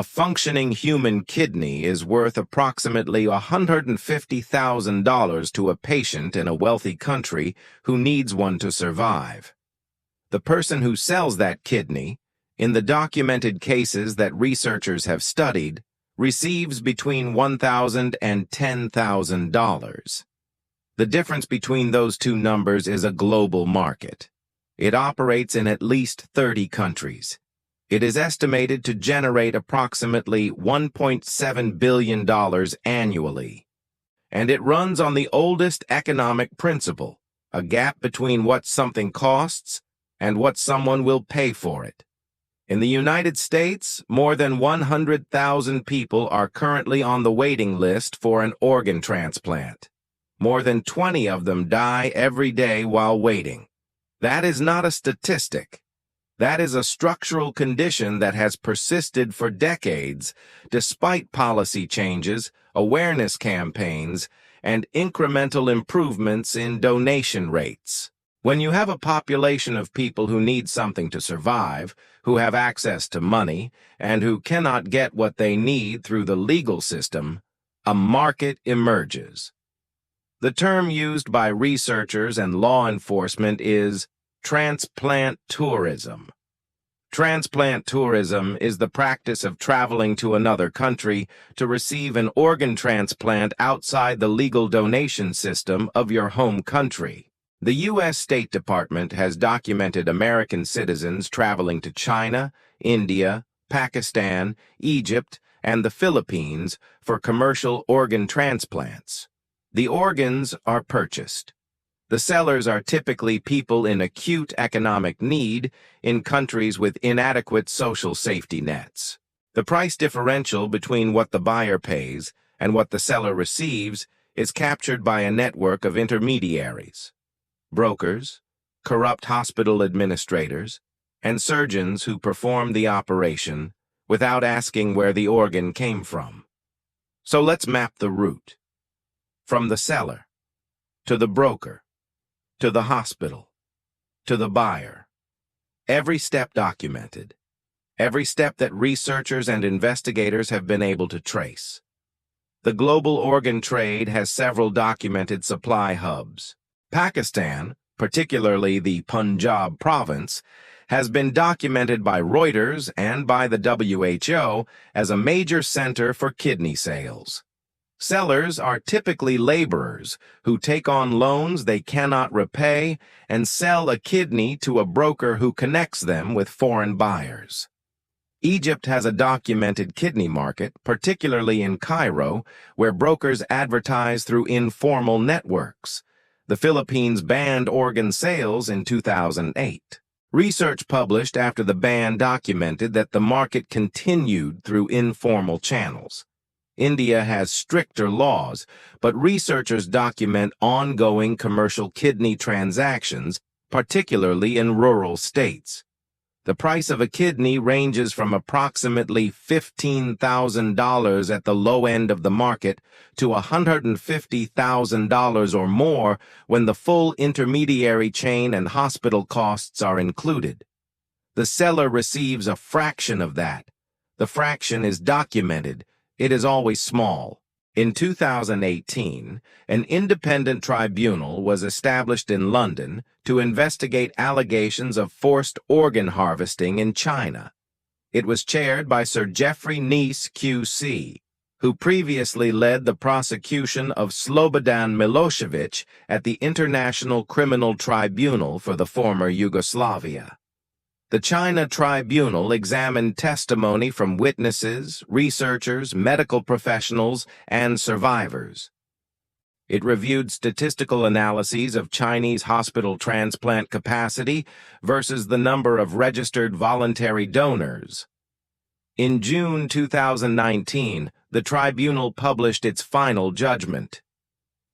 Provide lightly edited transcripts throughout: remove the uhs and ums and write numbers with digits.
A functioning human kidney is worth approximately $150,000 to a patient in a wealthy country who needs one to survive. The person who sells that kidney, in the documented cases that researchers have studied, receives between $1,000 and $10,000. The difference between those two numbers is a global market. It operates in at least 30 countries. It is estimated to generate approximately $1.7 billion annually. And it runs on the oldest economic principle, a gap between what something costs and what someone will pay for it. In the United States, more than 100,000 people are currently on the waiting list for an organ transplant. More than 20 of them die every day while waiting. That is not a statistic. That is a structural condition that has persisted for decades, despite policy changes, awareness campaigns, and incremental improvements in donation rates. When you have a population of people who need something to survive, who have access to money, and who cannot get what they need through the legal system, a market emerges. The term used by researchers and law enforcement is transplant tourism. Transplant tourism is the practice of traveling to another country to receive an organ transplant outside the legal donation system of your home country. The U.S. State Department has documented American citizens traveling to China, India, Pakistan, Egypt, and the Philippines for commercial organ transplants. The organs are purchased. The sellers are typically people in acute economic need in countries with inadequate social safety nets. The price differential between what the buyer pays and what the seller receives is captured by a network of intermediaries. Brokers, corrupt hospital administrators, and surgeons who perform the operation without asking where the organ came from. So let's map the route. From the seller, to the broker, to the hospital, to the buyer. Every step documented. Every step that researchers and investigators have been able to trace. The global organ trade has several documented supply hubs. Pakistan, particularly the Punjab province, has been documented by Reuters and by the WHO as a major center for kidney sales. Sellers are typically laborers who take on loans they cannot repay and sell a kidney to a broker who connects them with foreign buyers. Egypt has a documented kidney market, particularly in Cairo, where brokers advertise through informal networks. The Philippines banned organ sales in 2008. Research published after the ban documented that the market continued through informal channels. India has stricter laws, but researchers document ongoing commercial kidney transactions, particularly in rural states. The price of a kidney ranges from approximately $15,000 at the low end of the market to $150,000 or more when the full intermediary chain and hospital costs are included. The seller receives a fraction of that. The fraction is documented. It is always small. In 2018, an independent tribunal was established in London to investigate allegations of forced organ harvesting in China. It was chaired by Sir Geoffrey Nice QC, who previously led the prosecution of Slobodan Milošević at the International Criminal Tribunal for the former Yugoslavia. The China Tribunal examined testimony from witnesses, researchers, medical professionals, and survivors. It reviewed statistical analyses of Chinese hospital transplant capacity versus the number of registered voluntary donors. In June 2019, the tribunal published its final judgment.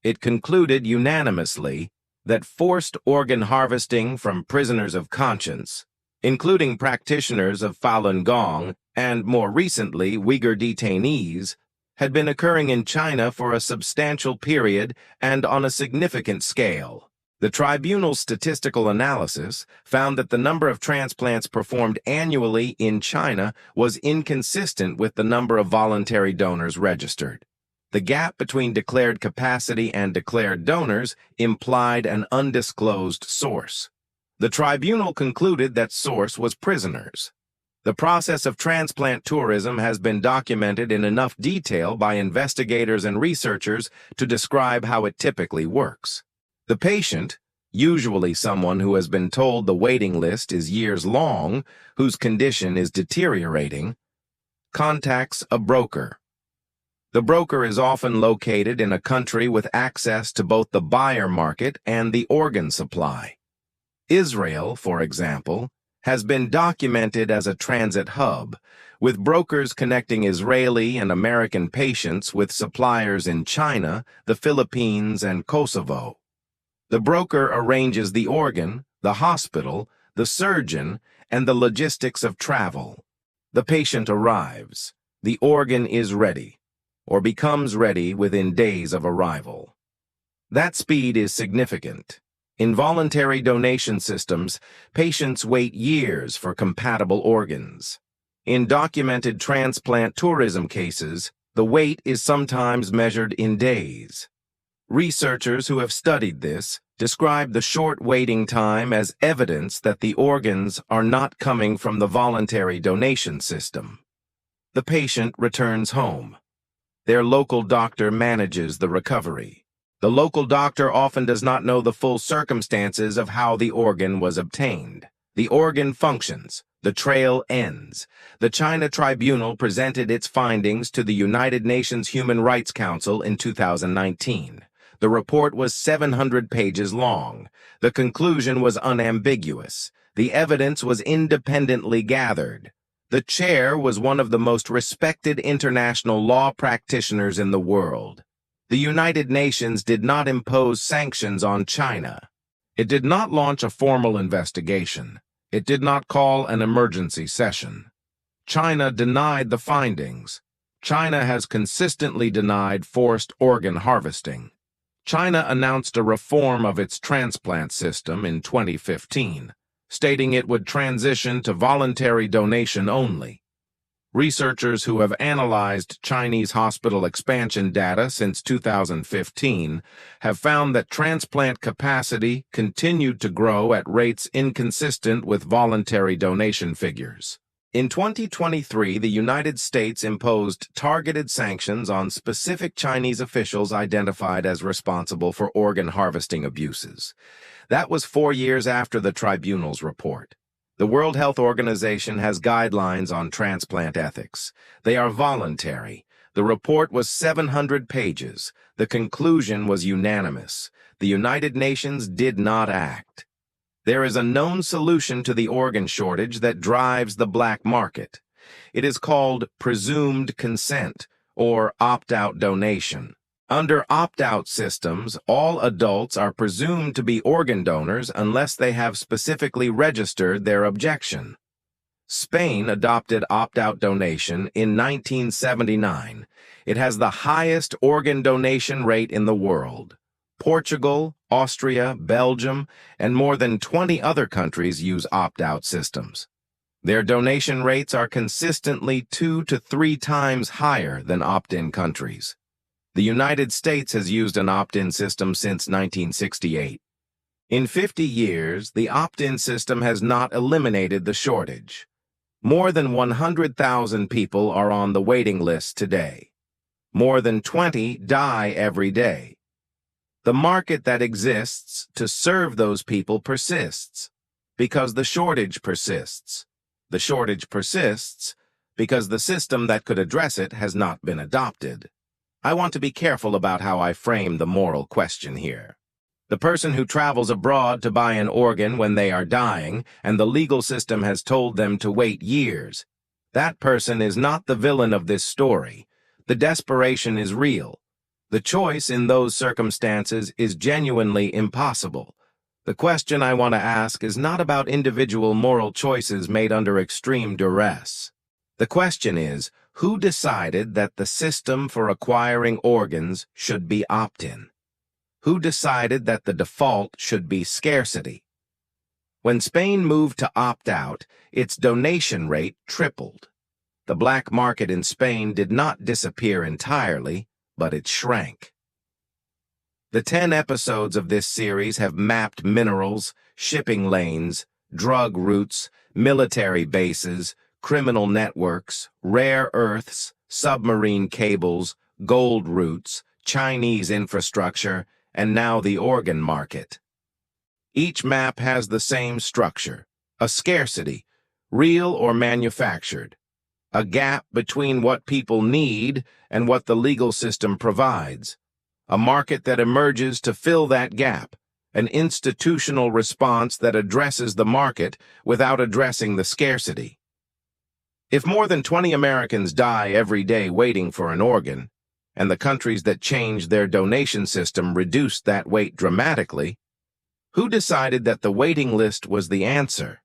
It concluded unanimously that forced organ harvesting from prisoners of conscience, including practitioners of Falun Gong and, more recently, Uyghur detainees, had been occurring in China for a substantial period and on a significant scale. The tribunal's statistical analysis found that the number of transplants performed annually in China was inconsistent with the number of voluntary donors registered. The gap between declared capacity and declared donors implied an undisclosed source. The tribunal concluded that source was prisoners. The process of transplant tourism has been documented in enough detail by investigators and researchers to describe how it typically works. The patient, usually someone who has been told the waiting list is years long, whose condition is deteriorating, contacts a broker. The broker is often located in a country with access to both the buyer market and the organ supply. Israel, for example, has been documented as a transit hub, with brokers connecting Israeli and American patients with suppliers in China, the Philippines, and Kosovo. The broker arranges the organ, the hospital, the surgeon, and the logistics of travel. The patient arrives. The organ is ready, or becomes ready within days of arrival. That speed is significant. In voluntary donation systems, patients wait years for compatible organs. In documented transplant tourism cases, the wait is sometimes measured in days. Researchers who have studied this describe the short waiting time as evidence that the organs are not coming from the voluntary donation system. The patient returns home. Their local doctor manages the recovery. The local doctor often does not know the full circumstances of how the organ was obtained. The organ functions. The trail ends. The China Tribunal presented its findings to the United Nations Human Rights Council in 2019. The report was 700 pages long. The conclusion was unambiguous. The evidence was independently gathered. The chair was one of the most respected international law practitioners in the world. The United Nations did not impose sanctions on China. It did not launch a formal investigation. It did not call an emergency session. China denied the findings. China has consistently denied forced organ harvesting. China announced a reform of its transplant system in 2015, stating it would transition to voluntary donation only. Researchers who have analyzed Chinese hospital expansion data since 2015 have found that transplant capacity continued to grow at rates inconsistent with voluntary donation figures. In 2023, the United States imposed targeted sanctions on specific Chinese officials identified as responsible for organ harvesting abuses. That was 4 years after the tribunal's report. The World Health Organization has guidelines on transplant ethics. They are voluntary. The report was 700 pages. The conclusion was unanimous. The United Nations did not act. There is a known solution to the organ shortage that drives the black market. It is called presumed consent, or opt-out donation. Under opt-out systems, all adults are presumed to be organ donors unless they have specifically registered their objection. Spain adopted opt-out donation in 1979. It has the highest organ donation rate in the world. Portugal, Austria, Belgium, and more than 20 other countries use opt-out systems. Their donation rates are consistently 2 to 3 times higher than opt-in countries. The United States has used an opt-in system since 1968. In 50 years, the opt-in system has not eliminated the shortage. More than 100,000 people are on the waiting list today. More than 20 die every day. The market that exists to serve those people persists because the shortage persists. The shortage persists because the system that could address it has not been adopted. I want to be careful about how I frame the moral question here. The person who travels abroad to buy an organ when they are dying, and the legal system has told them to wait years, that person is not the villain of this story. The desperation is real. The choice in those circumstances is genuinely impossible. The question I want to ask is not about individual moral choices made under extreme duress. The question is, who decided that the system for acquiring organs should be opt-in? Who decided that the default should be scarcity? When Spain moved to opt out, its donation rate tripled. The black market in Spain did not disappear entirely, but it shrank. The 10 episodes of this series have mapped minerals, shipping lanes, drug routes, military bases, criminal networks, rare earths, submarine cables, gold routes, Chinese infrastructure, and now the organ market. Each map has the same structure: a scarcity, real or manufactured, a gap between what people need and what the legal system provides, a market that emerges to fill that gap, an institutional response that addresses the market without addressing the scarcity. If more than 20 Americans die every day waiting for an organ, and the countries that changed their donation system reduced that wait dramatically, who decided that the waiting list was the answer?